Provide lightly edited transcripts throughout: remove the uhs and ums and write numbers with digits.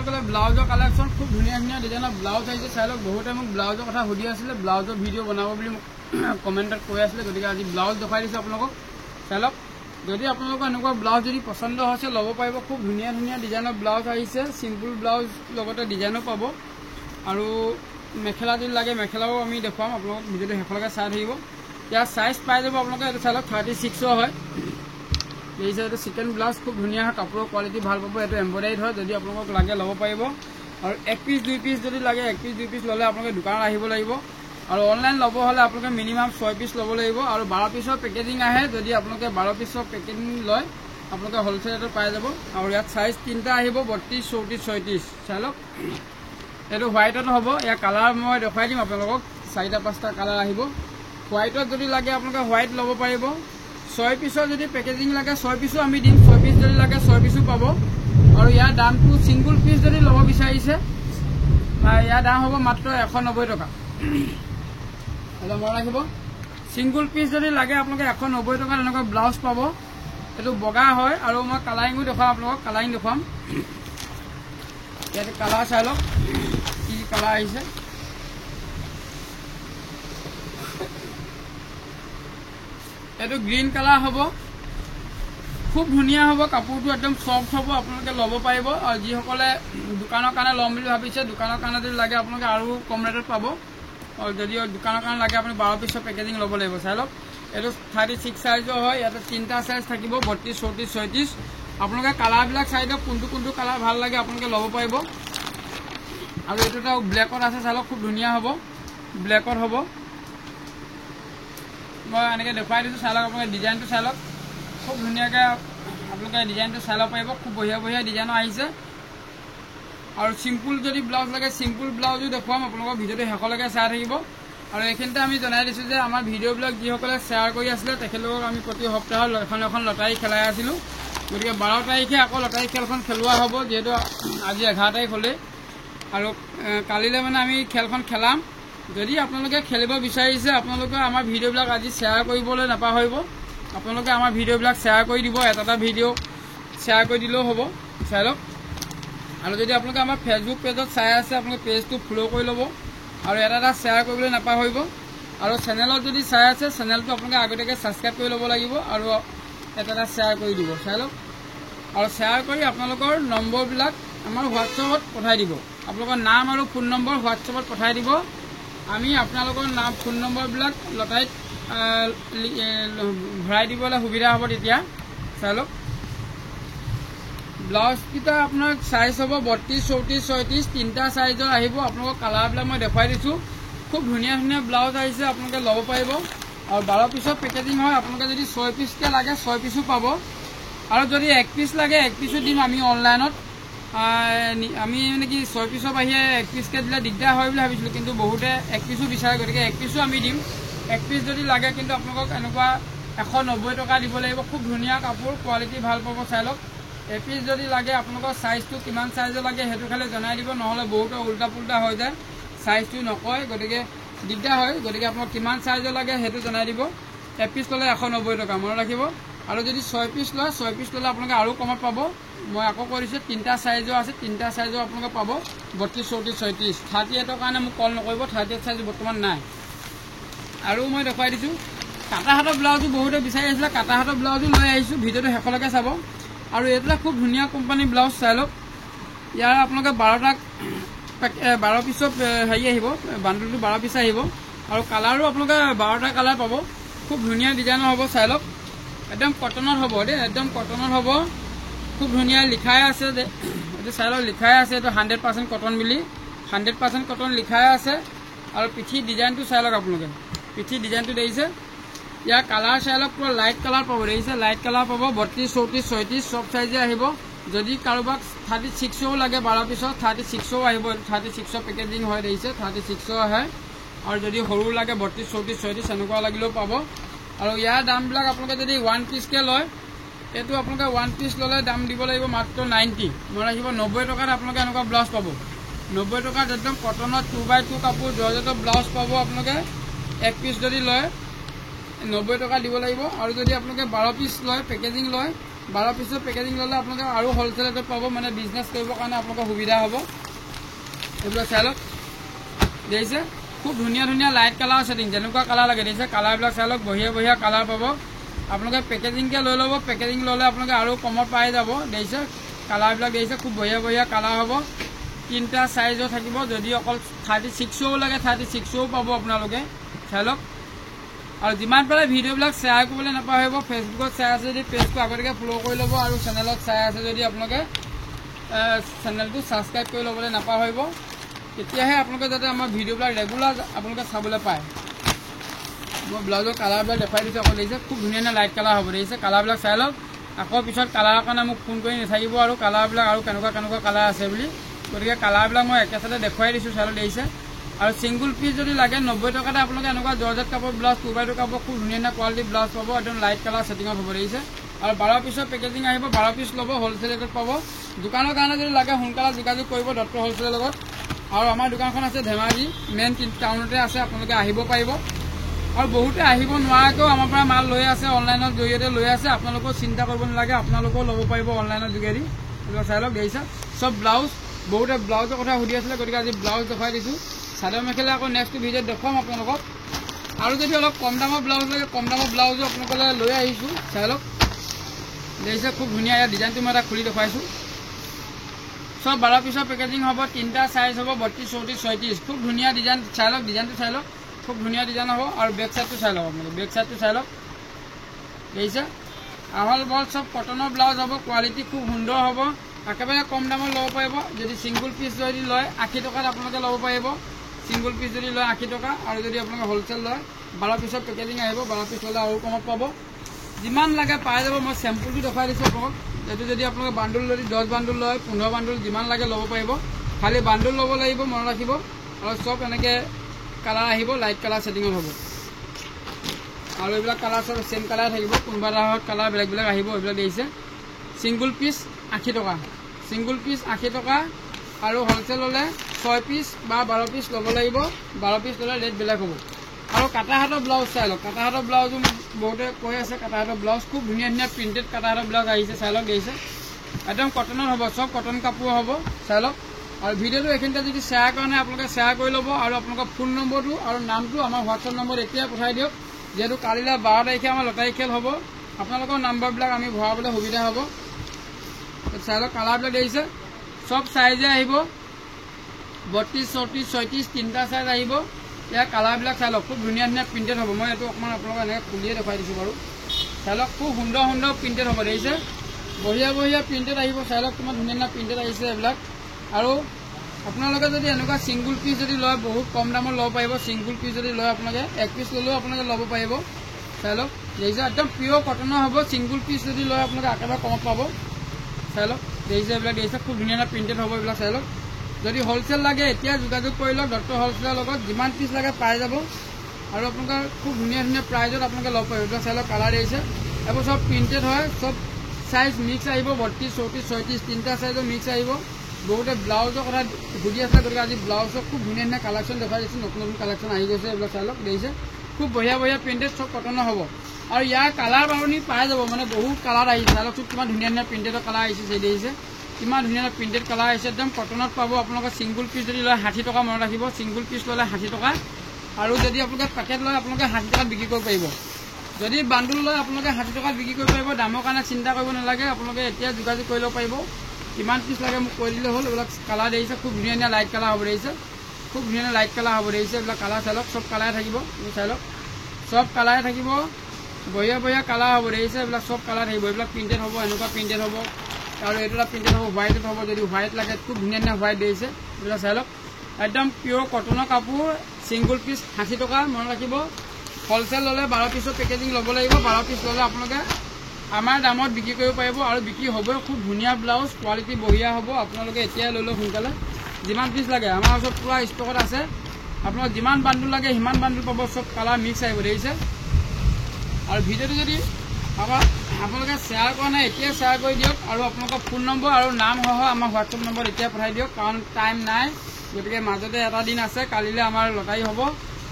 গ'লে ব্লাউজৰ কালেকশ্যন খুব ধুনীয়া ধুনীয়া ডিজাইনৰ ব্লাউজ আহিছে চাই লওক। বহুতে মোক ব্লাউজৰ কথা সুধি আছিলে, ব্লাউজৰ ভিডিঅ' বনাব বুলি মোক কমেণ্টত কৈ আছিলে, গতিকে আজি ব্লাউজ দেখাই দিছোঁ আপোনালোকক চাই লওক। যদি আপোনালোকৰ এনেকুৱা ব্লাউজ যদি পচন্দ হৈছে ল'ব পাৰিব। খুব ধুনীয়া ধুনীয়া ডিজাইনৰ ব্লাউজ আহিছে, চিম্পুল ব্লাউজ লগতে ডিজাইনো পাব। আৰু মেখেলা যদি লাগে মেখেলাও আমি দেখুৱাম আপোনালোকক, ভিডিঅ'টো শেষলৈকে চাই থাকিব। ইয়াৰ চাইজ পাই যাব আপোনালোকে, এইটো চাই লওক 36 হয়। দেখিছে এইটো চিকেন ব্লাউজ খুব ধুনীয়া হয়, কাপোৰৰ কোৱালিটি ভাল পাব। এইটো এম্ব্ৰইডাৰীড হয়, যদি আপোনালোকক লাগে ল'ব পাৰিব। আৰু 1 পিচ 2 পিচ যদি লাগে 1 পিচ 2 পিচ ল'লে আপোনালোকে দোকানত আহিব লাগিব। আৰু অনলাইন ল'ব হ'লে আপোনালোকে মিনিমাম 6 পিচ ল'ব লাগিব। আৰু 12 পিচৰ পেকেজিং আহে, যদি আপোনালোকে 12 পিচৰ পেকেজিং লয় আপোনালোকে হ'লচেল ৰেটত পাই যাব। আৰু ইয়াত চাইজ 3টা আহিব, 32, 34, 36 চাই লওক। এইটো হোৱাইটত হ'ব। ইয়াৰ কালাৰ মই দেখুৱাই দিম আপোনালোকক, 4-5টা কালাৰ আহিব। হোৱাইটত যদি লাগে আপোনালোকে হোৱাইট ল'ব পাৰিব। 6 পিচৰ যদি পেকেজিং লাগে 6 পিচো আমি দিম, 6 পিচ যদি লাগে 6 পিচো পাব। আৰু ইয়াৰ দামটো ছিংগুল পিচ যদি ল'ব বিচাৰিছে ইয়াৰ দাম হ'ব মাত্ৰ 190 টকা। এইটো মনত ৰাখিব, ছিংগুল পিচ যদি লাগে আপোনালোকে 190 টকাত এনেকুৱা ব্লাউজ পাব। এইটো বগা হয়। আৰু মই কালাৰিঙো দেখুৱাম আপোনালোকক, কালাৰিং দেখুৱাম। ইয়াতে কালাৰ চাই লওক কি কালাৰ আহিছে। এইটো গ্ৰীণ কালাৰ হ'ব, খুব ধুনীয়া হ'ব। কাপোৰটো একদম চফ্ট হ'ব, আপোনালোকে ল'ব পাৰিব। আৰু যিসকলে দোকানৰ কাৰণে ল'ম বুলি ভাবিছে, দোকানৰ কাৰণে যদি লাগে আপোনালোকে আৰু কম ৰেটত পাব। আৰু যদি দোকানৰ কাৰণে লাগে আপুনি 12 পিচৰ পেকেজিং ল'ব লাগিব চাই লওক। এইটো 36 চাইজৰ হয়। ইয়াতে 3টা চাইজ থাকিব, 32, 34, 36। আপোনালোকে কালাৰবিলাক চাই দিয়ক, কোনটো কোনটো কালাৰ ভাল লাগে আপোনালোকে ল'ব পাৰিব। আৰু এইটো এটা ব্লেকত আছে চাই লওক, খুব ধুনীয়া হ'ব, ব্লেকত হ'ব। মই এনেকৈ দেখুৱাই দিছোঁ চাই লওক। আপোনালোকে ডিজাইনটো চাই লওক, খুব ধুনীয়াকৈ আপোনালোকে ডিজাইনটো চাই ল'ব পাৰিব। খুব বঢ়িয়া বঢ়িয়া ডিজাইনৰ আহিছে। আৰু চিম্পুল যদি ব্লাউজ লাগে চিম্পুল ব্লাউজো দেখুৱাম আপোনালোকৰ, ভিডিঅ'টো শেষলৈকে চাই থাকিব। আৰু এইখিনিতে আমি জনাই দিছোঁ যে আমাৰ ভিডিঅ'বিলাক যিসকলে শ্বেয়াৰ কৰি আছিলে তেখেতলোকক আমি প্ৰতি সপ্তাহত এখন লটাৰী খেলাই আছিলোঁ। গতিকে 12 তাৰিখে আকৌ লটাৰী খেলখন খেলোৱা হ'ব, যিহেতু আজি 11 তাৰিখ হ'লেই। আৰু কালিলৈ মানে আমি খেলখন খেলাম। যদি আপোনালোকে খেলিব বিচাৰিছে আপোনালোকে আমাৰ ভিডিঅ'বিলাক আজি শ্বেয়াৰ কৰিবলৈ নাপাহৰিব। আপোনালোকে আমাৰ ভিডিঅ'বিলাক শ্বেয়াৰ কৰি দিব, এটা ভিডিঅ' শ্বেয়াৰ কৰি দিলেও হ'ব চাই লওক। আৰু যদি আপোনালোকে আমাৰ ফেচবুক পেজত চাই আছে আপোনালোকে পেজটো ফ'ল' কৰি ল'ব। আৰু এটা শ্বেয়াৰ কৰিবলৈ নাপাহৰিব। আৰু চেনেলত যদি চাই আছে চেনেলটো আপোনালোকে আগতীয়াকৈ ছাবস্ক্ৰাইব কৰি ল'ব লাগিব। আৰু এটা শ্বেয়াৰ কৰি দিব চাই লওক। আৰু শ্বেয়াৰ কৰি আপোনালোকৰ নম্বৰবিলাক আমাৰ হোৱাটছএপত পঠাই দিব। আপোনালোকৰ নাম আৰু ফোন নম্বৰ হোৱাটছএপত পঠাই দিব। আমি আপোনালোকৰ নাম ফোন নম্বৰবিলাক লটাৰীত ভৰাই দিবলৈ সুবিধা হ'ব তেতিয়া চাই লওক। ব্লাউজকেইটা আপোনাৰ চাইজ হ'ব 32, 34, 36, 3টা চাইজৰ আহিব। আপোনালোকৰ কালাৰবিলাক মই দেখুৱাই দিছোঁ। খুব ধুনীয়া ধুনীয়া ব্লাউজ আহিছে, আপোনালোকে ল'ব পাৰিব। আৰু 12 পিচৰ পেকেজিং হয়, আপোনালোকে যদি 6 পিচকৈ লাগে 6 পিচো পাব। আৰু যদি 1 পিচ লাগে 1 পিচো দিম আমি অনলাইনত। আমি মানে কি 6 পিচৰ বাহিৰে 1 পিচকৈ দিলে দিগদাৰ হয় বুলি ভাবিছিলোঁ, কিন্তু বহুতে 1 পিচো বিচাৰে, গতিকে 1 পিচো আমি দিম। 1 পিচ যদি লাগে কিন্তু আপোনালোকক এনেকুৱা 190 টকা দিব লাগিব। খুব ধুনীয়া কাপোৰ, কোৱালিটি ভাল পাব চাই লওক। 1 পিচ যদি লাগে আপোনালোকৰ চাইজটো কিমান চাইজৰ লাগে সেইটো খালি জনাই দিব, নহ'লে বহুতৰ উল্টা পুল্টা হৈ যায়, চাইজটো নকয়, গতিকে দিগদাৰ হয়। গতিকে আপোনাক কিমান চাইজৰ লাগে সেইটো জনাই দিব। 1 পিচ ল'লে 190 টকা মনত ৰাখিব। আৰু যদি 6 পিচ লয় 6 পিচ ল'লে আপোনালোকে আৰু কমত পাব। মই আকৌ কৈ দিছোঁ 3টা চাইজৰ আছে, 3টা চাইজৰ আপোনালোকে পাব 32, 34, 36। 38ৰ কাৰণে মোক কল নকৰিব, 38 চাইজ বৰ্তমান নাই। আৰু মই দেখুৱাই দিছোঁ কাটা হাতৰ ব্লাউজো বহুতে বিচাৰি আছিলে, কাটা হাতৰ ব্লাউজো লৈ আহিছোঁ, ভিডিঅ'টো শেষলৈকে চাব। আৰু এইবিলাক খুব ধুনীয়া কোম্পানীৰ ব্লাউজ চাই লওক। ইয়াৰ আপোনালোকে 12 পিচৰ হেৰি আহিব, বাণ্ডলটো 12 পিচ আহিব। আৰু কালাৰো আপোনালোকে 12টা কালাৰ পাব। খুব ধুনীয়া ডিজাইনৰ হ'ব চাই লওক। একদম কটনত হ'ব দেই, একদম কটনত হ'ব। খুব ধুনীয়া লিখাই আছে, এইটো চাই লওক লিখাই আছে, এইটো 100% কটন বুলি, 100% কটন লিখাই আছে। আৰু পিঠি ডিজাইনটো চাই লওক আপোনালোকে, পিঠি ডিজাইনটো দেখিছে। ইয়াৰ কালাৰ চাই লওক, পুৰা লাইট কালাৰ পাব, দেখিছে লাইট কালাৰ পাব। 32, 34, 36 চব চাইজে আহিব। যদি কাৰোবাক 36ও লাগে 12 পিছত 36ও আহিব। 36ৰ পেকেজিং হয়, দেখিছে 36ও আহে। আৰু যদি সৰু লাগে 32, 34, 36 এনেকুৱা লাগিলেও পাব। আৰু ইয়াৰ দামবিলাক আপোনালোকে যদি 1 পিচকৈ লয়, এইটো আপোনালোকে 1 পিচ ল'লে দাম দিব লাগিব মাত্ৰ 90। মনত ৰাখিব, 90 টকাত আপোনালোকে এনেকুৱা ব্লাউজ পাব। 90 টকাত একদম কটনত 2x2 কাপোৰ জৰ্জেটৰ ব্লাউজ পাব আপোনালোকে। 1 পিচ যদি লয় 90 টকা দিব লাগিব। আৰু যদি আপোনালোকে 12 পিচ লয় পেকেজিং লয় 12 পিছৰ পেকেজিং ল'লে আপোনালোকে আৰু হোলচেল ৰেটত পাব মানে বিজনেছ কৰিবৰ কাৰণে আপোনালোকৰ সুবিধা হ'ব এইবিলাক চাই লওক দেখিছে খুব ধুনীয়া ধুনীয়া লাইট কালাৰ ছেটিং যেনেকুৱা কালাৰ লাগে দেখিছে কালাৰবিলাক চাই লওক বঢ়িয়া বঢ়িয়া কালাৰ পাব আপোনালোকে পেকেজিংকৈ লৈ ল'ব পেকেজিং ল'লে আপোনালোকে আৰু কমত পাই যাব দেখিছে কালাৰবিলাক দেখিছে খুব বঢ়িয়া বঢ়িয়া কালাৰ হ'ব 3টা সাইজৰ থাকিব যদি অকল 36ও লাগে 36ও পাব আপোনালোকে চাই লওক আৰু যিমান পাৰে ভিডিঅ'বিলাক শ্বেয়াৰ কৰিবলৈ নাপাহৰিব ফেচবুকত চাই আছে যদি পেজটো আগতীয়াকৈ ফ'ল' কৰি ল'ব আৰু চেনেলত চাই আছে যদি আপোনালোকে চেনেলটো ছাবস্ক্ৰাইব কৰি ল'বলৈ নাপাহৰিব তেতিয়াহে আপোনালোকে যাতে আমাৰ ভিডিঅ'বিলাক ৰেগুলাৰ আপোনালোকে চাবলৈ পায় মই ব্লাউজৰ কালাৰবিলাক দেখাই দিছোঁ আকৌ দেখিছে খুব ধুনীয়া ধুনীয়া লাইট কালাৰ হ'ব দেখিছে কালাৰবিলাক চাই লওক আকৌ পিছত কালাৰৰ কাৰণে মোক ফোন কৰি নাথাকিব আৰু কালাৰবিলাক আৰু কেনেকুৱা কেনেকুৱা কালাৰ আছে বুলি গতিকে কালাৰবিলাক মই একেচাতে দেখুৱাই দিছোঁ চাই লওক দেখিছে আৰু সিংগল পিস যদি লাগে 90 টকাতে আপোনালোকে এনেকুৱা জৰ্জেট কাপোৰ ব্লাউজ 2x2 কাপোৰ খুব ধুনীয়া ধুনীয়া কোৱালিটি ব্লাউজ পাব একদম লাইট কালাৰ ছেটিঙত হ'ব দেখিছে আৰু 12 পিছৰ পেকেজিং আহিব 12 পিছ ল'ব হোলচেল ৰেটত পাব দোকানৰ কাৰণে যদি লাগে সোনকালে যোগাযোগ কৰিব ডক্টৰ হোলচেলৰ লগত আৰু আমাৰ দোকানখন আছে ধেমাজি মেইন টাউনতে আছে আপোনালোকে আহিব পাৰিব আৰু বহুতে আহিব নোৱাৰাকৈ আমাৰ পৰা মাল লৈ আছে অনলাইনৰ জৰিয়তে লৈ আছে আপোনালোকেও চিন্তা কৰিব নালাগে আপোনালোকেও ল'ব পাৰিব অনলাইনৰ যোগেদি চাই লওক দেখিছে চব ব্লাউজ বহুতে ব্লাউজৰ কথা সুধি আছিলে গতিকে আজি ব্লাউজ দেখাই দিছোঁ চাদৰ মেখেলা আকৌ নেক্সট ভিডিঅ'ত দেখুৱাম আপোনালোকক আৰু যদি অলপ কম দামৰ ব্লাউজ লাগে কম দামৰ ব্লাউজো আপোনালোকলৈ লৈ আহিছোঁ চাই লওক দেখিছে খুব ধুনীয়া ইয়াৰ ডিজাইনটো মই এটা খুলি দেখুৱাইছোঁ সব 12 পিছৰ পেকেজিং হ'ব 3টা সাইজ হ'ব 32 34 36 খুব ধুনীয়া ডিজাইন চাই লওক ডিজাইনটো চাই লওক খুব ধুনীয়া ডিজাইন হ'ব আৰু বেক সাইডটো চাই লওক আপোনালোকে বেক সাইডটো চাই লওক দেখিছে আহল বল সব কটনৰ ব্লাউজ হ'ব কোৱালিটি খুব সুন্দৰ হ'ব একেবাৰে কম দামত ল'ব পাৰিব যদি সিংগল পিস যদি লয় 80 টকাত আপোনালোকে ল'ব পাৰিব সিংগল পিস যদি লয় 80 টকা আৰু যদি আপোনালোকে হোলচেল লয় 12 পিছৰ পেকেজিং আহিব 12 পিস ল'লে আৰু কমত পাব যিমান লাগে পাই যাব মই চেম্পুলটো দেখাই দিছোঁ আপোনাক এইটো যদি আপোনালোকে বান্ডুল যদি 10 বান্ডুল লয় 15 বান্ডুল যিমান লাগে ল'ব পাৰিব খালি বান্ডুল ল'ব লাগিব মনত ৰাখিব আৰু সব এনেকৈ কালাৰ আহিব লাইট কালাৰ ছেটিঙত হ'ব আৰু এইবিলাক কালাৰ সব সেম কালাৰ থাকিব কোনোবা এটা কালাৰ বেলেগ বেলেগ আহিব এইবিলাক দেখিছে সিংগল পিস 80 টকা সিংগল পিস 80 টকা আৰু হোলচেল ল'লে 6 পিস বা 12 পিস ল'ব লাগিব 12 পিস ল'লে ৰেট বেলেগ হ'ব আৰু কাটা হাতৰ ব্লাউজ চাই লওক কাটা হাতৰ ব্লাউজো বহুতে কৈ আছে কাটা হাতৰ ব্লাউজ খুব ধুনীয়া ধুনীয়া প্ৰিণ্টেড কাটা হাতৰ ব্লাউজ আহিছে চাই লওক দেখিছে একদম কটনৰ হ'ব সব কটন কাপোৰ হ'ব চাই লওক আৰু ভিডিঅ'টো এইখিনিতে যদি শ্বেয়াৰ কাৰণে আপোনালোকে শ্বেয়াৰ কৰি ল'ব আৰু আপোনালোকৰ ফোন নম্বৰটো আৰু নামটো আমাৰ হোৱাটছআপ নম্বৰ এতিয়া পঠাই দিয়ক যেহেতু কালিলৈ 12 তাৰিখে আমাৰ লটাৰী খেল হ'ব আপোনালোকৰ নাম্বাৰবিলাক আমি ভৰাবলৈ সুবিধা হ'ব চাই লওক কালাৰবিলাক দেখিছে সব সাইজে আহিব 32 34 36 3টা সাইজ আহিব ইয়াৰ কালাৰবিলাক চাই লওক খুব ধুনীয়া ধুনীয়া প্ৰিণ্টেড হ'ব মই এইটো অকণমান আপোনালোকক এনেকৈ খুলিয়ে দেখুৱাই দিছোঁ বাৰু চাই লওক খুব সুন্দৰ সুন্দৰ প্ৰিণ্টেড হ'ব দেখিছে বঢ়িয়া বঢ়িয়া প্ৰিণ্টেড আহিব চাই লওক কিমান ধুনীয়া ধুনীয়া প্ৰিণ্টেড আহিছে এইবিলাক আৰু আপোনালোকে যদি এনেকুৱা সিংগল পিস যদি লয় বহুত কম দামত ল'ব পাৰিব সিংগল পিস যদি লয় আপোনালোকে 1 পিস ল'লেও আপোনালোকে ল'ব পাৰিব চাই লওক দেখিছে একদম পিয়ৰ কটনৰ হ'ব সিংগল পিস যদি লয় আপোনালোকে একেবাৰে কমত পাব চাই লওক দেখিছে এইবিলাক দেখিছে খুব ধুনীয়া ধুনীয়া প্ৰিণ্টেড হ'ব এইবিলাক চাই লওক যদি হোলচেল লাগে এতিয়া যোগাযোগ কৰি লওক ডক্টৰ হোলচেলৰ লগত যিমান পিস লাগে পাই যাব আৰু আপোনালোকৰ খুব ধুনীয়া ধুনীয়া প্ৰাইজত আপোনালোকে ল'ব পাৰিব এইবিলাক চাই লওক কালাৰ দেখিছে এইবোৰ সব প্ৰিণ্টেড হয় সব সাইজ মিক্স আহিব 32 34 36 3টা সাইজৰ মিক্স আহিব বহুতে ব্লাউজৰ কথা সুধি আছে গতিকে আজি ব্লাউজৰ খুব ধুনীয়া ধুনীয়া কালেকশ্যন দেখাই দিছোঁ নতুন নতুন কালেকশ্যন আহি গৈছে এইবিলাক চাই লওক দেখিছে খুব বঢ়িয়া বঢ়িয়া প্ৰিণ্টেড সব কটনৰ হ'ব আৰু ইয়াৰ কালাৰ আপুনি পাই যাব মানে বহুত কালাৰ আহিছে চাই লওক কিমান ধুনীয়া ধুনীয়া প্ৰিণ্টেডৰ কালাৰ আহিছে সেই দেখিছে কিমান ধুনীয়া প্ৰিণ্টেড কালাৰ আহিছে একদম কটনত পাব আপোনালোকৰ সিংগল পিস যদি লয় 60 টকা মনত ৰাখিব সিংগল পিস ল'লে 60 টকা আৰু যদি আপোনালোকে পেকেট লয় আপোনালোকে 60 টকাত বিক্ৰী কৰিব পাৰিব যদি বান্ডুল লয় আপোনালোকে 60 টকাত বিক্ৰী কৰিব পাৰিব দামৰ কাৰণে চিন্তা কৰিব নালাগে আপোনালোকে এতিয়া যোগাযোগ কৰি ল'ব পাৰিব কিমান পিস লাগে মোক কৈ দিলে হ'ল এইবিলাক কালাৰ দেখিছে খুব ধুনীয়া ধুনীয়া লাইট কালাৰ হ'ব দেখিছে খুব ধুনীয়া লাইট কালাৰ হ'ব দেখিছে এইবিলাক কালাৰ চাই লওক সব কালাৰে থাকিব চাই লওক সব কালাৰে থাকিব বঢ়িয়া বঢ়িয়া কালাৰ হ'ব দেখিছে এইবিলাক সব কালাৰ থাকিব এইবিলাক প্ৰিণ্টেড হ'ব এনেকুৱা প্ৰিণ্টেড হ'ব আৰু এইটো এটা প্ৰিণ্টেড হ'ব হোৱাইটত হ'ব যদি হোৱাইট লাগে খুব ধুনীয়া ধুনীয়া হোৱাইট দেখিছে এইবিলাক চাই লওক একদম পিয়ৰ কটনৰ কাপোৰ সিংগল পিস 60 টকা মনত ৰাখিব হোলচেল ল'লে 12 পিছৰ পেকেজিং ল'ব লাগিব 12 পিস ল'লে আপোনালোকে আমাৰ দামত বিক্ৰী কৰিব পাৰিব আৰু বিক্ৰী হ'ব খুব ধুনীয়া ব্লাউজ কোৱালিটি বঢ়িয়া হ'ব আপোনালোকে এতিয়াই লৈ লওক সোনকালে যিমান পিস লাগে আমাৰ ওচৰত পুৰা ষ্টকত আছে আপোনালোক যিমান বান্ডুল লাগে সিমান বান্ডুল পাব সব কালাৰ মিক্স আহিব দেখিছে আৰু ভিডিঅ'টো যদি আপোনালোকে শ্বেয়াৰ কৰা নাই এতিয়া শ্বেয়াৰ কৰি দিয়ক আৰু আপোনালোকৰ ফোন নম্বৰ আৰু নাম সহ আমাৰ হোৱাটছআপ নম্বৰ এতিয়া পঠাই দিয়ক কাৰণ টাইম নাই গতিকে মাজতে এটা দিন আছে কালিলৈ আমাৰ লটাৰী হ'ব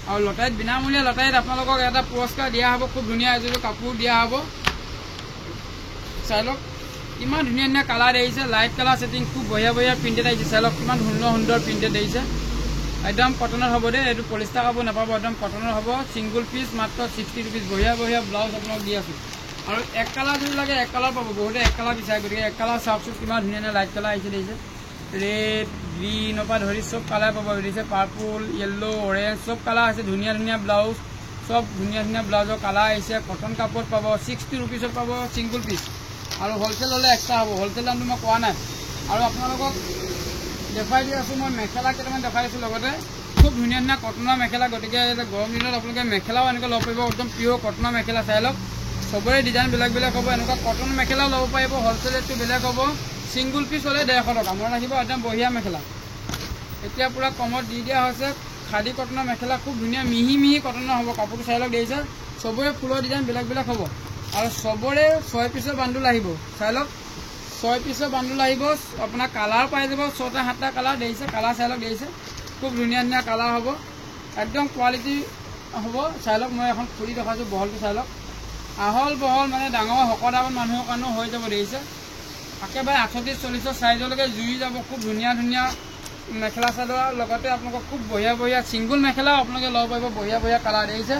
আৰু লটাৰীত বিনামূলীয়া লটাৰীত আপোনালোকক এটা পুৰস্কাৰ দিয়া হ'ব খুব ধুনীয়া এযোৰ কাপোৰ দিয়া হ'ব চাই লওক ইমান ধুনীয়া ধুনীয়া কালাৰ আহিছে লাইট কালাৰ ছেটিং খুব বঢ়িয়া বঢ়িয়া প্ৰিণ্টেড আহিছে চাই লওক কিমান সুন্দৰ সুন্দৰ প্ৰিণ্টেড আহিছে একদম কটনৰ হ'ব দেই এইটো পলিষ্টাৰ কাপোৰ নাপাব একদম কটনৰ হ'ব ছিংগুল পিচ মাত্ৰ 60 रुपीज বঢ়িয়া বঢ়িয়া ব্লাউজ আপোনাক দি আছোঁ আৰু এক কালাৰ যদি লাগে এক কালাৰ পাব বহুতে এক কালাৰ বিচাৰে গতিকে এক কালাৰ চাওকচোন কিমান ধুনীয়া ধুনীয়া লাইট কালাৰ আহিছে দেখিছে ৰেড গ্ৰীণৰ পৰা ধৰি চব কালাৰ পাব দেখিছে পাৰ্পল য়েল্লো অৰেঞ্জ চব কালাৰ আছে ধুনীয়া ধুনীয়া ব্লাউজ সব ধুনীয়া ধুনীয়া ব্লাউজৰ কালাৰ আহিছে কটন কাপোৰত পাব 60 रुपीजত পাব ছিংগুল পিচ আৰু হ'লচেল হ'লে এক্সট্ৰা হ'ব হ'লচেল দামটো মই কোৱা নাই আৰু আপোনালোকক দেখাই দি আছোঁ মই মেখেলা কেইটামান দেখাই আছোঁ লগতে খুব ধুনীয়া ধুনীয়া কটনৰ মেখেলা গতিকে গৰম দিনত আপোনালোকে মেখেলাও এনেকৈ ল'ব পাৰিব একদম পিয়ৰ কটনৰ মেখেলা চাই লওক সবৰে ডিজাইন বেলেগ বেলেগ হ'ব এনেকুৱা কটন মেখেলাও ল'ব পাৰিব হ'লচেল ৰেটটো বেলেগ হ'ব ছিংগুল পিচ হ'লে 150 টকা মনত ৰাখিব একদম বঢ়িয়া মেখেলা এতিয়া পূৰা কমত দি দিয়া হৈছে খাদী কটনৰ মেখেলা খুব ধুনীয়া মিহি মিহি কটনৰ হ'ব কাপোৰটো চাই লওক দেখিছে সবৰে ফুলৰ ডিজাইন বেলেগ বেলেগ হ'ব আৰু সবৰে 6 পিছৰ বান্দুল আহিব চাই লওক 6 পিছৰ বান্দুল আহিব আপোনাৰ কালাৰ পাই যাব 6টা 7টা কালাৰ দেখিছে কালাৰ চাই লওক দেখিছে খুব ধুনীয়া ধুনীয়া কালাৰ হ'ব একদম কোৱালিটি হ'ব চাই লওক মই এখন খুলি দেখাইছোঁ বহলটো চাই লওক আহল বহল মানে ডাঙৰ শকত আবত মানুহৰ কাৰণেও হৈ যাব দেখিছে একেবাৰে 38-40 চাইজলৈকে জুই যাব খুব ধুনীয়া ধুনীয়া মেখেলা চাদৰ লগতে আপোনালোকক খুব বঢ়িয়া বঢ়িয়া ছিংগুল মেখেলাও আপোনালোকে ল'ব পাৰিব বঢ়িয়া বঢ়িয়া কালাৰ দেখিছে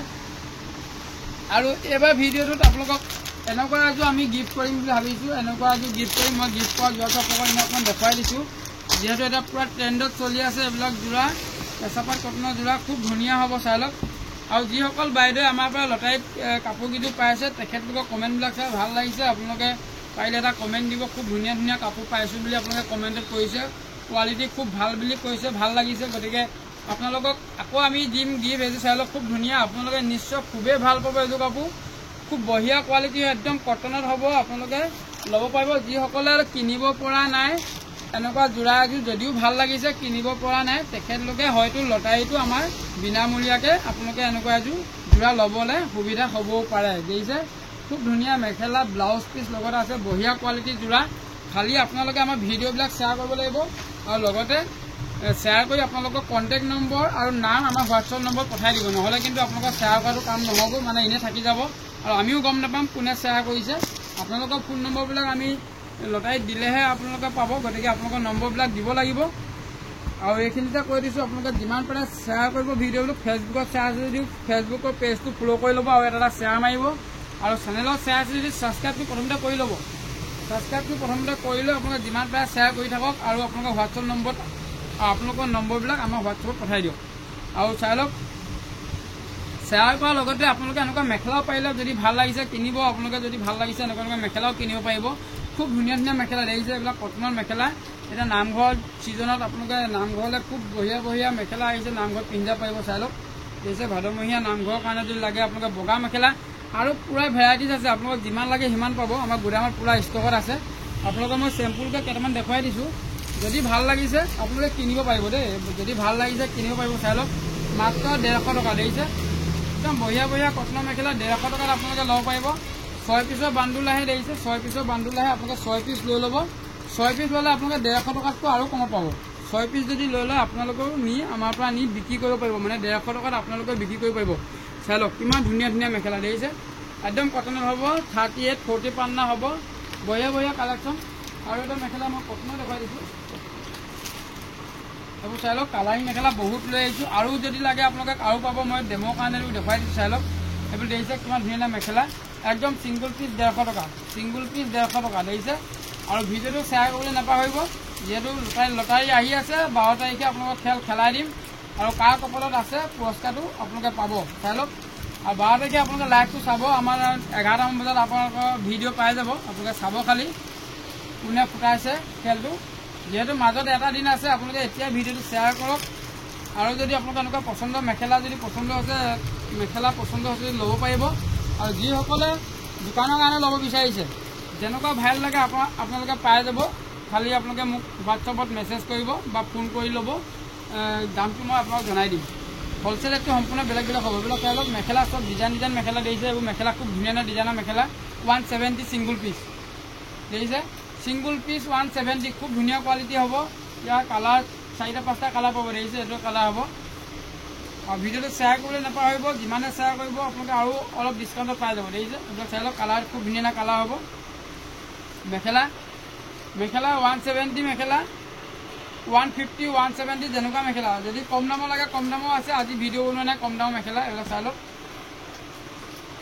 আৰু এইবাৰ ভিডিঅ'টোত আপোনালোকক এনেকুৱা এযোৰ আমি গিফ্ট কৰিম বুলি ভাবিছোঁ এনেকুৱা এযোৰ গিফ্ট কৰিম মই গিফ্ট কৰা যোৱাটো আপোনালোকক মই অকণমান দেখুৱাই দিছোঁ যিহেতু এটা পূৰা ট্ৰেণ্ডত চলি আছে এইবিলাক যোৰা কেঁচাপাত কটনৰ যোৰা খুব ধুনীয়া হ'ব চাই লওক আৰু যিসকল বাইদেৱে আমাৰ পৰা লটাৰীত কাপোৰকেইযোৰ পাইছে তেখেতলোকৰ কমেণ্টবিলাক চাই ভাল লাগিছে আপোনালোকে পাৰিলে এটা কমেণ্ট দিব খুব ধুনীয়া ধুনীয়া কাপোৰ পাইছোঁ বুলি আপোনালোকে কমেণ্টত কৰিছে কোৱালিটি খুব ভাল বুলি কৈছে ভাল লাগিছে গতিকে আপোনালোকক আকৌ আমি দিম গিফ্ট এযোৰ চাই লওক খুব ধুনীয়া আপোনালোকে নিশ্চয় খুবেই ভাল পাব এযোৰ কাপোৰ খুব বঢ়িয়া কোৱালিটি একদম কটনত হ'ব আপোনালোকে ল'ব পাৰিব যিসকলে কিনিব পৰা নাই এনেকুৱা যোৰা এযোৰ যদিও ভাল লাগিছে কিনিব পৰা নাই তেখেতলোকে হয়তো লটাৰীটো আমাৰ বিনামূলীয়াকৈ আপোনালোকে এনেকুৱা এযোৰ যোৰা ল'বলৈ সুবিধা হ'বও পাৰে দেখিছে খুব ধুনীয়া মেখেলা ব্লাউজ পিচ লগত আছে বঢ়িয়া কোৱালিটিৰ যোৰা খালি আপোনালোকে আমাৰ ভিডিঅ'বিলাক শ্বেয়াৰ কৰিব লাগিব আৰু লগতে শ্বেয়াৰ কৰি আপোনালোকৰ কণ্টেক্ট নম্বৰ আৰু নাম আমাৰ হোৱাটছআপ নম্বৰ পঠাই দিব নহ'লে কিন্তু আপোনালোকৰ শ্বেয়াৰ কৰাটো কাম নহ'ব মানে এনেই থাকি যাব আৰু আমিও গম নাপাম কোনে শ্বেয়াৰ কৰিছে আপোনালোকৰ ফোন নম্বৰবিলাক আমি লটাৰীত দিলেহে আপোনালোকে পাব গতিকে আপোনালোকৰ নম্বৰবিলাক দিব লাগিব আৰু এইখিনিতে কৈ দিছোঁ আপোনালোকে যিমান পাৰে শ্বেয়াৰ কৰিব ভিডিঅ'টো ফেচবুকত শ্বেয়াৰ আছে যদিও ফেচবুকৰ পেজটো ফ'ল' কৰি ল'ব আৰু এটা শ্বেয়াৰ মাৰিব আৰু চেনেলত শ্বেয়াৰ আছে যদি ছাবস্ক্ৰাইবটো প্ৰথমতে কৰি ল'ব ছাবস্ক্ৰাইবটো প্ৰথমতে কৰিলে আপোনালোকে যিমান পাৰে শ্বেয়াৰ কৰি থাকক আৰু আপোনালোকৰ হোৱাটছআপ নম্বৰত আপোনালোকৰ নম্বৰবিলাক আমাৰ হোৱাটছআপত পঠাই দিয়ক আৰু চাই লওক শ্বেয়াৰ কৰাৰ লগতে আপোনালোকে এনেকুৱা মেখেলাও পাৰিলে যদি ভাল লাগিছে কিনিব আপোনালোকে যদি ভাল লাগিছে এনেকুৱা মেখেলাও কিনিব পাৰিব খুব ধুনীয়া ধুনীয়া মেখেলা দেখিছে এইবিলাক কটনৰ মেখেলা এতিয়া নামঘৰ ছিজনত আপোনালোকে নামঘৰলৈ খুব বঢ়িয়া বঢ়িয়া মেখেলা আহিছে নামঘৰত পিন্ধিব পাৰিব চাই লওক দেখিছে ভাদমহীয়া নামঘৰৰ কাৰণে যদি লাগে আপোনালোকে বগা মেখেলা আৰু পূৰা ভেৰাইটিজ আছে আপোনালোকক যিমান লাগে সিমান পাব আমাৰ গুদামত পূৰা ষ্টকত আছে আপোনালোকক মই চেম্পুলকৈ কেইটামান দেখুৱাই দিছোঁ যদি ভাল লাগিছে আপোনালোকে কিনিব পাৰিব দেই যদি ভাল লাগিছে কিনিব পাৰিব চাই লওক মাত্ৰ 150 টকা দেখিছে একদম বঢ়িয়া বঢ়িয়া কটনৰ মেখেলা 150 টকাত আপোনালোকে ল'ব পাৰিব 6 পিছৰ বান্দুল আহে দেখিছে 6 পিছৰ বান্দুল আহে আপোনালোকে 6 পিচ লৈ ল'ব 6 পিচ ল'লে আপোনালোকে 150 টকাতকৈ আৰু কমত পাব 6 পিচ যদি লৈ লয় আপোনালোকেও নি আমাৰ পৰা নি বিক্ৰী কৰিব পাৰিব মানে 150 টকাত আপোনালোকে বিক্ৰী কৰিব পাৰিব চাই লওক কিমান ধুনীয়া ধুনীয়া মেখেলা দেখিছে একদম কটনৰ হ'ব 38-40 পান্না হ'ব বঢ়িয়া বঢ়িয়া কালেকশ্যন আৰু এটা মেখেলা মই কটনৰ দেখুৱাই দিছোঁ এইবোৰ চাই লওক কালাৰিং মেখেলা বহুত লৈ আহিছোঁ আৰু যদি লাগে আপোনালোকে আৰু পাব মই ডেমৰ কাৰণে দেখুৱাই দিছোঁ চাই লওক এইবোৰ দেখিছে কিমান ধুনীয়া মেখেলা একদম ছিংগুল পিচ 150 টকা ছিংগুল পিচ 150 টকা দেখিছে আৰু ভিডিঅ'টো শ্বেয়াৰ কৰিবলৈ নাপাহৰিব যিহেতু লটাৰী আহি আছে 12 তাৰিখে আপোনালোকক খেল খেলাই দিম আৰু কাৰ কপালত আছে পুৰস্কাৰটো আপোনালোকে পাব চাই লওক আৰু 12 তাৰিখে আপোনালোকে লাইভটো চাব আমাৰ 11টামান বজাত আপোনালোকৰ ভিডিঅ' পাই যাব আপোনালোকে চাব খালি কোনে ফুটাইছে খেলটো যিহেতু মাজত এটা দিন আছে আপোনালোকে এতিয়া ভিডিঅ'টো শ্বেয়াৰ কৰক আৰু যদি আপোনালোকে এনেকুৱা পচন্দৰ মেখেলা যদি পচন্দ হৈছে মেখেলা পচন্দ হৈছে যদি ল'ব পাৰিব আৰু যিসকলে দোকানৰ কাৰণে ল'ব বিচাৰিছে যেনেকুৱা ভাল লাগে আপোনালোকে পাই যাব খালি আপোনালোকে মোক হোৱাটছআপত মেছেজ কৰিব বা ফোন কৰি ল'ব দামটো মই আপোনাক জনাই দিম হ'লচেল ৰেটটো সম্পূৰ্ণ বেলেগ বেলেগ হ'ব এইবিলাক চাই লওক মেখেলা চব ডিজাইন মেখেলা দেখিছে এইবোৰ মেখেলা খুব ধুনীয়া ধুনীয়া ডিজাইনৰ মেখেলা 170 ছিংগুল পিচ দেখিছে ছিংগুল পিচ 170 খুব ধুনীয়া কোৱালিটি হ'ব ইয়াৰ কালাৰ 4-5টা কালাৰ পাব দেখিছে এইটো কালাৰ হ'ব আৰু ভিডিঅ'টো শ্বেয়াৰ কৰিবলৈ নাপাহৰিব যিমানে শ্বেয়াৰ কৰিব আপোনালোকে আৰু অলপ ডিছকাউণ্টত পাই যাব দেখিছে এইবিলাক চাই লওক কালাৰ খুব ধুনীয়া কালাৰ হ'ব মেখেলা মেখেলা 170 মেখেলা 150 170 যেনেকুৱা মেখেলা যদি কম দামৰ লাগে কম দামৰ আছে আজি ভিডিঅ' বনোৱা নাই কম দামৰ মেখেলা এইবিলাক চাই লওক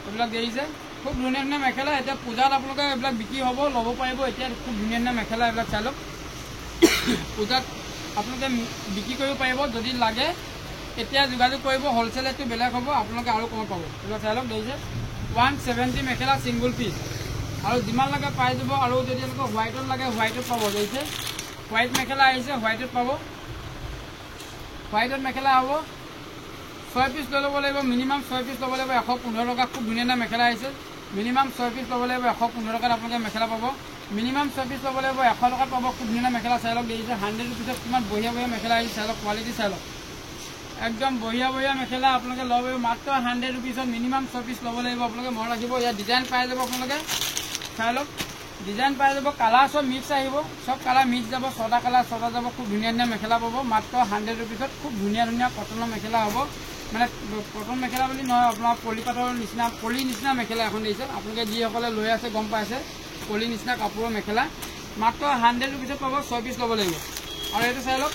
এইবিলাক দেখিছে খুব ধুনীয়া ধুনীয়া মেখেলা এতিয়া পূজাত আপোনালোকে এইবিলাক বিক্ৰী হ'ব ল'ব পাৰিব এতিয়া খুব ধুনীয়া ধুনীয়া মেখেলা এইবিলাক চাই লওক পূজাত আপোনালোকে বিক্ৰী কৰিব পাৰিব যদি লাগে এতিয়া যোগাযোগ কৰিব হ'লচেল ৰেটটো বেলেগ হ'ব আপোনালোকে আৰু কম পাব এইবিলাক চাই লওক দেখিছে 170 মেখেলা ছিংগুল পিচ আৰু যিমান লাগে পাই যাব আৰু যদি আপোনালোকক হোৱাইটত লাগে হোৱাইটত পাব দেখিছে হোৱাইট মেখেলা আহিছে হোৱাইটত পাব হোৱাইটত মেখেলা হ'ব 6 পিচ লৈ ল'ব লাগিব মিনিমাম 6 পিচ ল'ব লাগিব 115 টকা খুব ধুনীয়া মেখেলা আহিছে মিনিমাম 6 পিচ ল'ব লাগিব 115 টকাত আপোনালোকে মেখেলা পাব মিনিমাম 6 পিচ ল'ব লাগিব 100 টকাত পাব খুব ধুনীয়া মেখেলা চাই লওক দেখিছে 100 ৰুপিছত কিমান বঢ়িয়া বঢ়িয়া মেখেলা আহিছে চাই লওক কোৱালিটি চাই লওক একদম বঢ়িয়া বঢ়িয়া মেখেলা আপোনালোকে ল'ব পাৰিব মাত্ৰ 100 ৰুপিছত মিনিমাম 6 পিচ ল'ব লাগিব আপোনালোকে মনত ৰাখিব ইয়াত ডিজাইন পাই যাব আপোনালোকে চাই লওক ডিজাইন পাই যাব কালাৰ সব মিক্স আহিব সব কালাৰ মিক্স যাব 6টা কালাৰ 6টা যাব খুব ধুনীয়া ধুনীয়া মেখেলা পাব মাত্ৰ 100 ৰুপিছত খুব ধুনীয়া ধুনীয়া কটনৰ মেখেলা হ'ব মানে কটন মেখেলা বুলি নহয় আপোনাৰ পলিপাটৰ নিচিনা পলি নিচিনা মেখেলা এখন দিছে আপোনালোকে যিসকলে লৈ আছে গম পাইছে পলি নিচিনা কাপোৰৰ মেখেলা মাত্ৰ 100 ৰুপিছত পাব 6 পিচ ল'ব লাগিব আৰু এইটো চাই লওক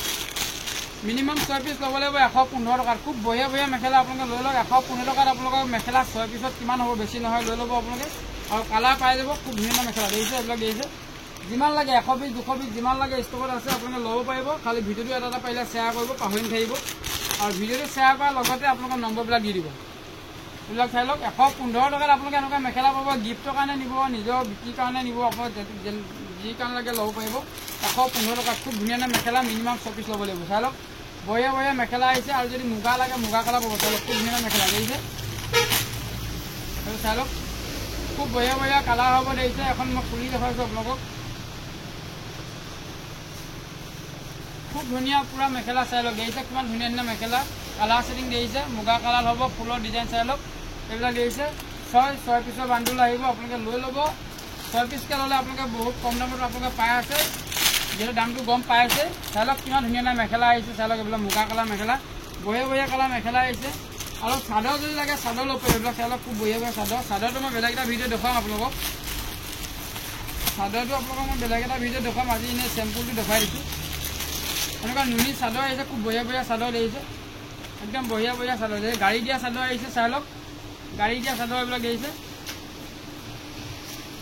মিনিমাম 6 পিচ ল'ব লাগিব 115 টকাত খুব বঢ়িয়া বঢ়িয়া মেখেলা আপোনালোকে লৈ লওক 115 টকাত আপোনালোকৰ মেখেলা 6 পিছত কিমান হ'ব বেছি নহয় লৈ ল'ব আপোনালোকে আৰু কালাৰ পাই যাব খুব ধুনীয়া মেখেলা দেখিছে এইবিলাক দেখিছে যিমান লাগে 100 পিচ 200 পিচ যিমান লাগে ষ্টকত আছে আপোনালোকে ল'ব পাৰিব খালি ভিডিঅ'টো এটা পাৰিলে শ্বেয়াৰ কৰিব পাহৰি নাথাকিব আৰু ভিডিঅ'টো শ্বেয়াৰ কৰাৰ লগতে আপোনালোকৰ নম্বৰবিলাক দি দিব এইবিলাক চাই লওক 115 টকাত আপোনালোকে এনেকুৱা মেখেলা পাব গিফ্টৰ কাৰণে নিব নিজৰ বিক্ৰীৰ কাৰণে নিব আপোনালোক যি কাৰণে লাগে ল'ব পাৰিব 115 টকাত খুব ধুনীয়া ধুনীয়া মেখেলা মিনিমাম 6 পিচ ল'ব লাগিব চাই লওক বঢ়িয়া বঢ়িয়া মেখেলা আহিছে আৰু যদি মুগা লাগে মুগা কালাৰ পাব চাই লওক খুব ধুনীয়া মেখেলা দেখিছে চাই লওক খুব বঢ়িয়া বঢ়িয়া কালাৰ হ'ব দেখিছে এখন মই খুলি দেখাইছোঁ আপোনালোকক খুব ধুনীয়া পুৰা মেখেলা চাই লওক দেখিছে কিমান ধুনীয়া ধুনীয়া মেখেলা কালাৰ ছেটিং দেখিছে মুগা কালাৰ হ'ব ফুলৰ ডিজাইন চাই লওক এইবিলাক দেখিছে 6 পিচৰ বান্দুল আহিব আপোনালোকে লৈ ল'ব 6 পিচকৈ ল'লে আপোনালোকে বহুত কম দামত আপোনালোকে পাই আছে যিহেতু দামটো গম পাই আছে চাই লওক কিমান ধুনীয়া ধুনীয়া মেখেলা আহিছে চাই লওক এইবিলাক মুগা কালাৰ মেখেলা বঢ়িয়া বঢ়িয়া কালাৰ মেখেলা আহিছে আৰু চাদৰ যদি লাগে চাদৰ ল'ব পাৰিব এইবিলাক চাই লওক খুব বঢ়িয়া বঢ়িয়া চাদৰটো মই বেলেগ এটা ভিডিঅ' দেখুৱাম আপোনালোকক চাদৰটো আপোনালোকক মই বেলেগ এটা ভিডিঅ' দেখুৱাম আজি এনেই চেম্পুলটো দেখুৱাই দিছোঁ এনেকুৱা নুনি চাদৰ আহিছে খুব বঢ়িয়া বঢ়িয়া চাদৰ দেখিছে একদম বঢ়িয়া বঢ়িয়া চাদৰ দেখিছে গাড়ী দিয়া চাদৰ আহিছে চাই লওক গাড়ী দিয়া চাদৰ এইবিলাক দেখিছে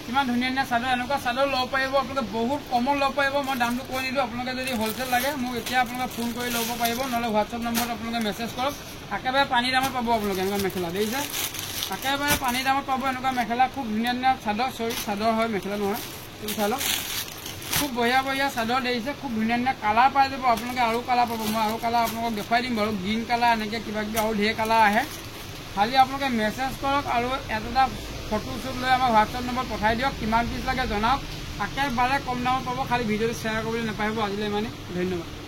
কিমান ধুনীয়া ধুনীয়া চাদৰ এনেকুৱা চাদৰ ল'ব পাৰিব আপোনালোকে বহুত কমত ল'ব পাৰিব মই দামটো কৈ নিদিওঁ আপোনালোকে যদি হ'লচেল লাগে মোক এতিয়া আপোনালোকে ফোন কৰি ল'ব পাৰিব নহ'লে হোৱাটছআপ নম্বৰত আপোনালোকে মেছেজ কৰক একেবাৰে পানী দামত পাব আপোনালোকে এনেকুৱা মেখেলা দেখিছে একেবাৰে পানী দামত পাব এনেকুৱা মেখেলা খুব ধুনীয়া ধুনীয়া চাদৰ হয় মেখেলা নহয় তুমি চাই লওক খুব বঢ়িয়া বঢ়িয়া চাদৰ দেখিছে খুব ধুনীয়া ধুনীয়া কালাৰ পাই যাব আপোনালোকে আৰু কালাৰ পাব মই আৰু কালাৰ আপোনালোকক দেখুৱাই দিম বাৰু গ্ৰীণ কালাৰ এনেকৈ কিবা কিবি আৰু ঢেৰ কালাৰ আহে খালি আপোনালোকে মেছেজ কৰক আৰু এটা ফটো শ্বুট লৈ আমাৰ হোৱাটছআপ নম্বৰ পঠাই দিয়ক কিমান পিচ লাগে জনাওক একেবাৰে কম দামত পাব খালি ভিডিঅ'টো শ্বেয়াৰ কৰিবলৈ নাপাহৰিব আজিলৈ ইমানেই ধন্যবাদ।